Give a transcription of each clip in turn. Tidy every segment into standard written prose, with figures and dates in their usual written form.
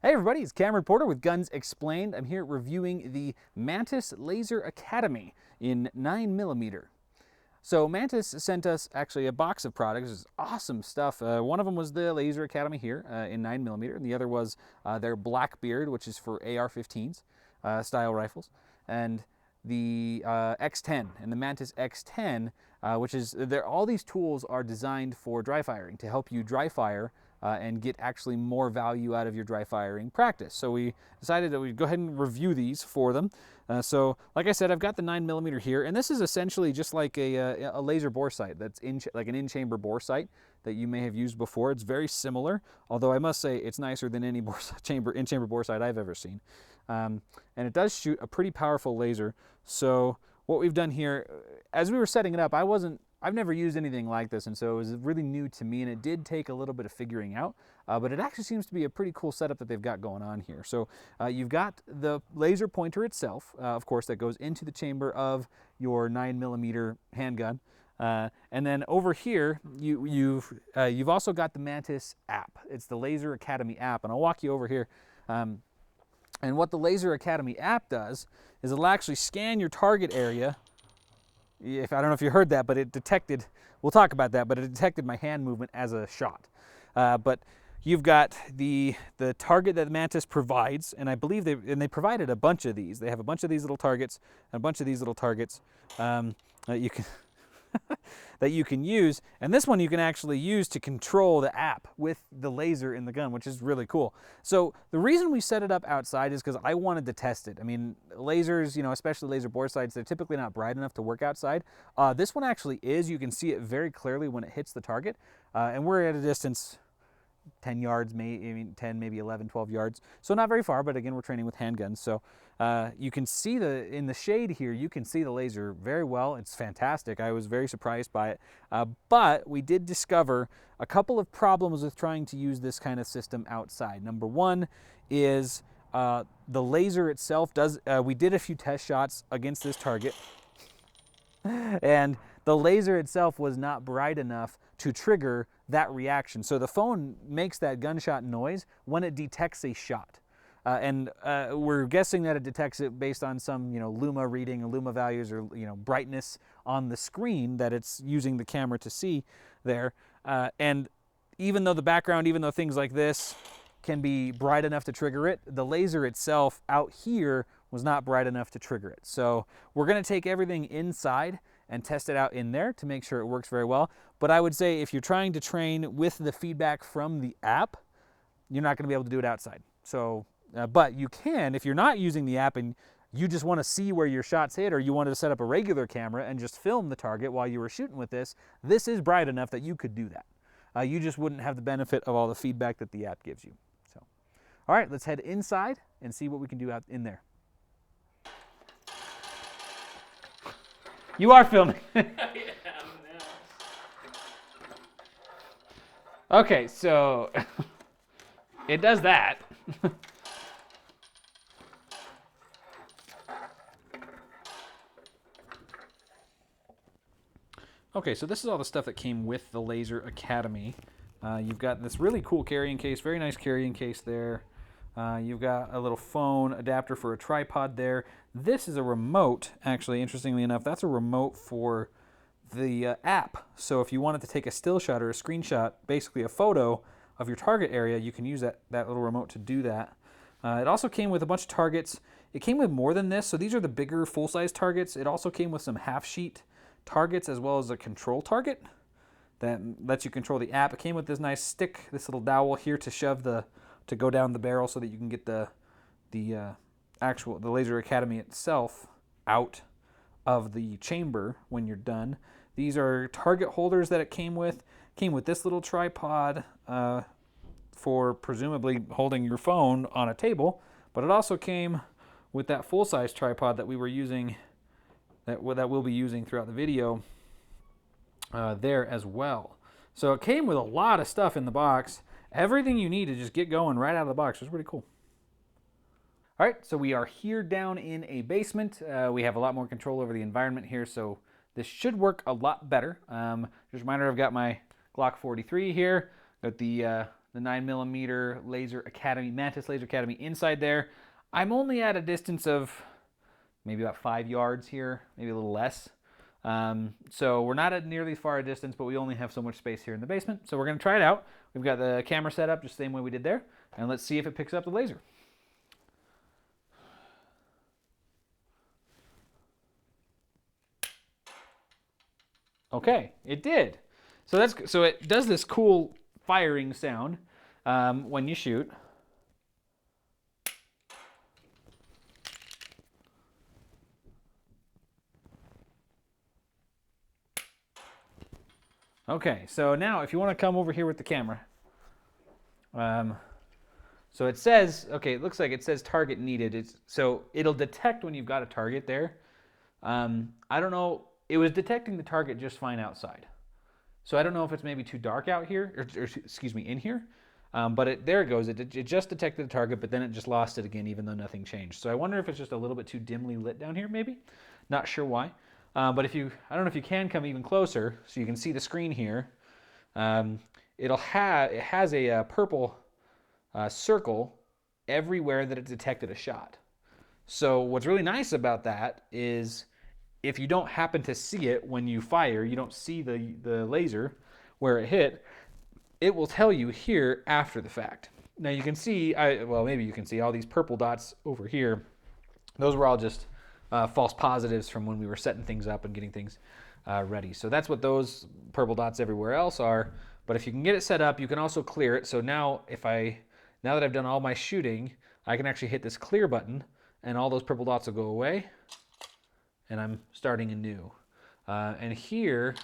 Hey everybody, it's Cameron Porter with Guns Explained. I'm here reviewing the Mantis Laser Academy in 9mm. So Mantis sent us actually a box of products. It's awesome stuff. One of them was the Laser Academy here in 9mm, and the other was their Blackbeard, which is for AR-15s style rifles, and the X10 and the Mantis X10, which is all these tools are designed for dry firing to help you dry fire and get actually more value out of your dry firing practice. So we decided that we'd go ahead and review these for them. So like I said, I've got the 9mm here, and this is essentially just like a laser bore sight that's like an in-chamber bore sight that you may have used before. It's very similar, although I must say it's nicer than any in-chamber bore sight I've ever seen. And it does shoot a pretty powerful laser. So what we've done here, as we were setting it up, I've never used anything like this, and so it was really new to me, and it did take a little bit of figuring out, but it actually seems to be a pretty cool setup that they've got going on here. So you've got the laser pointer itself, of course, that goes into the chamber of your 9mm handgun. And then over here, you've also got the Mantis app. It's the Laser Academy app, and I'll walk you over here. And what the Laser Academy app does is it'll actually scan your target area. I don't know if you heard that, but it detected, we'll talk about that, but it detected my hand movement as a shot. But you've got the target that Mantis provides, and I believe they provided a bunch of these. They have a bunch of these little targets and a bunch of these little targets that you can that you can use, and this one you can actually use to control the app with the laser in the gun, which is really cool. So the reason we set it up outside is because I wanted to test it. I mean, lasers, especially laser bore sights, they're typically not bright enough to work outside. This one actually is. You can see it very clearly when it hits the target, and we're at a distance 10 yards, maybe 10, maybe 11, 12 yards. So not very far, but again, we're training with handguns. So you can see in the shade here, you can see the laser very well. It's fantastic. I was very surprised by it. But we did discover a couple of problems with trying to use this kind of system outside. Number one is the laser itself we did a few test shots against this target, and the laser itself was not bright enough to trigger that reaction. So the phone makes that gunshot noise when it detects a shot. And we're guessing that it detects it based on some, luma reading, luma values, or brightness on the screen that it's using the camera to see there. And even though things like this can be bright enough to trigger it, the laser itself out here was not bright enough to trigger it. So we're going to take everything inside and test it out in there to make sure it works very well. But I would say if you're trying to train with the feedback from the app, you're not going to be able to do it outside. So, but you can, if you're not using the app and you just want to see where your shots hit, or you wanted to set up a regular camera and just film the target while you were shooting with this is bright enough that you could do that. You just wouldn't have the benefit of all the feedback that the app gives you. So, all right, let's head inside and see what we can do out in there. You are filming. Okay, so it does that. Okay, so this is all the stuff that came with the Laser Academy. You've got this really cool carrying case, very nice carrying case there. You've got a little phone adapter for a tripod there. This is a remote, actually, interestingly enough. That's a remote for the app. So if you wanted to take a still shot or a screenshot, basically a photo of your target area, you can use that little remote to do that. It also came with a bunch of targets. It came with more than this, so these are the bigger full-size targets. It also came with some half-sheet targets as well as a control target that lets you control the app. It came with this nice stick, this little dowel here to go down the barrel so that you can get the Laser Academy itself out of the chamber when you're done. These are target holders that it came with. Came with this little tripod for presumably holding your phone on a table, but it also came with that full-size tripod that we were using, that we'll be using throughout the video there as well. So it came with a lot of stuff in the box. Everything you need to just get going right out of the box. It was pretty cool. All right, so we are here down in a basement. We have a lot more control over the environment here, so this should work a lot better. Just a reminder, I've got my Glock 43 here. Got the the 9mm Laser Academy, Mantis Laser Academy inside there. I'm only at a distance of maybe about 5 yards here, maybe a little less. So we're not at nearly as far a distance, but we only have so much space here in the basement. So we're going to try it out. We've got the camera set up just the same way we did there, and let's see if it picks up the laser. Okay, it did. So it does this cool firing sound when you shoot. Okay, so now if you want to come over here with the camera, so it says, okay, it looks like it says target needed. So it'll detect when you've got a target there. I don't know, it was detecting the target just fine outside. So I don't know if it's maybe too dark out here, or excuse me, in here. But there it goes. It just detected the target, but then it just lost it again, even though nothing changed. So I wonder if it's just a little bit too dimly lit down here, maybe. Not sure why. But I don't know if you can come even closer, so you can see the screen here. It has a purple circle everywhere that it detected a shot. So what's really nice about that is if you don't happen to see it when you fire, you don't see the laser where it hit, it will tell you here after the fact. Now you can see, well, maybe you can see all these purple dots over here. Those were all just false positives from when we were setting things up and getting things ready. So that's what those purple dots everywhere else are. But if you can get it set up, you can also clear it. So now now that I've done all my shooting, I can actually hit this clear button and all those purple dots will go away. And I'm starting anew. And here,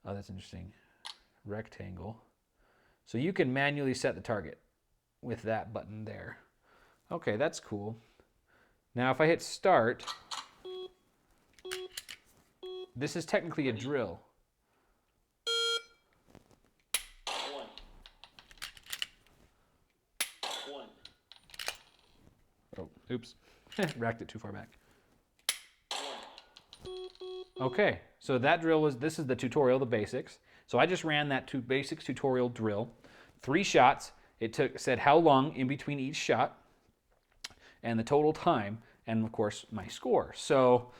oh, that's interesting, rectangle. So you can manually set the target with that button there. Okay, that's cool. Now if I hit start, this is technically a drill. One. Oh, oops, racked it too far back. Okay, so that drill this is the tutorial, the basics. So I just ran that basics tutorial drill. 3 shots. It said how long in between each shot and the total time, and of course my score. So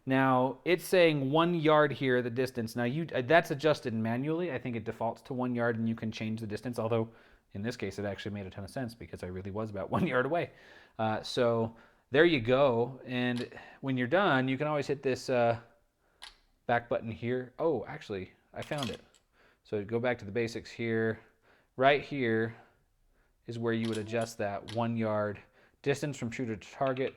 now it's saying 1 yard here, the distance. Now that's adjusted manually. I think it defaults to 1 yard and you can change the distance, although in this case it actually made a ton of sense because I really was about 1 yard away. So there you go, and when you're done, you can always hit this back button here. Oh, actually, I found it. So go back to the basics here. Right here is where you would adjust that 1 yard distance from shooter to target.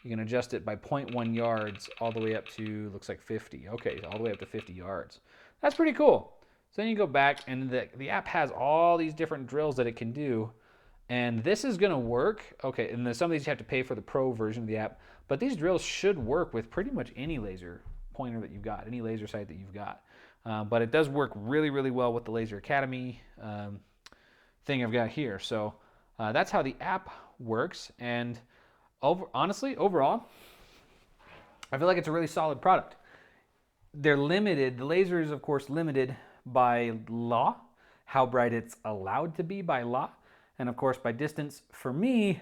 You can adjust it by 0.1 yards all the way up to, looks like 50. Okay, all the way up to 50 yards. That's pretty cool. So then you go back, and the app has all these different drills that it can do. And this is going to work. Okay, and some of these you have to pay for the pro version of the app, but these drills should work with pretty much any laser pointer that you've got, any laser sight that you've got. But it does work really, really well with the Laser Academy thing I've got here. So that's how the app works. And honestly, overall, I feel like it's a really solid product. They're limited. The laser is, of course, limited by law, how bright it's allowed to be by law. And of course, by distance, for me,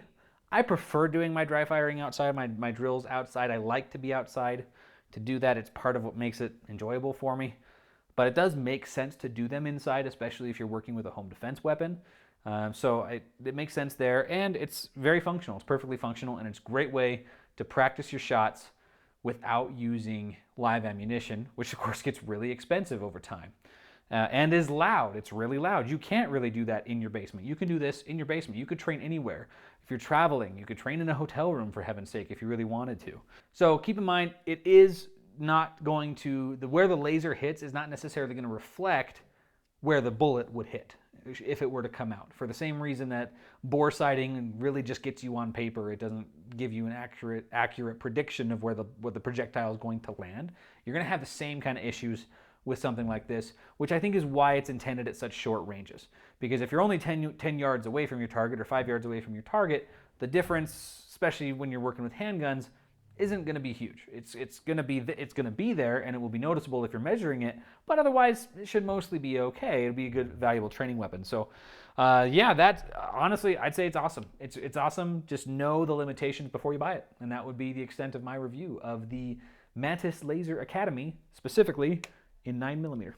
I prefer doing my dry firing outside, my drills outside. I like to be outside to do that. It's part of what makes it enjoyable for me. But it does make sense to do them inside, especially if you're working with a home defense weapon. So it makes sense there, and it's very functional. It's perfectly functional, and it's a great way to practice your shots without using live ammunition, which of course gets really expensive over time. And is loud. It's really loud. You can't really do that in your basement. You can do this in your basement. You could train anywhere. If you're traveling, you could train in a hotel room, for heaven's sake, if you really wanted to. So keep in mind, it is not going to, where the laser hits is not necessarily going to reflect where the bullet would hit if it were to come out. For the same reason that bore sighting really just gets you on paper. It doesn't give you an accurate prediction of where the projectile is going to land. You're going to have the same kind of issues with something like this, which I think is why it's intended at such short ranges. Because if you're only 10 yards away from your target or 5 yards away from your target, the difference, especially when you're working with handguns, isn't going to be huge. It's going to be there, and it will be noticeable if you're measuring it. But otherwise, it should mostly be okay. It'll be a good, valuable training weapon. So, yeah, that honestly, I'd say it's awesome. It's awesome. Just know the limitations before you buy it, and that would be the extent of my review of the Mantis Laser Academy, specifically in 9mm.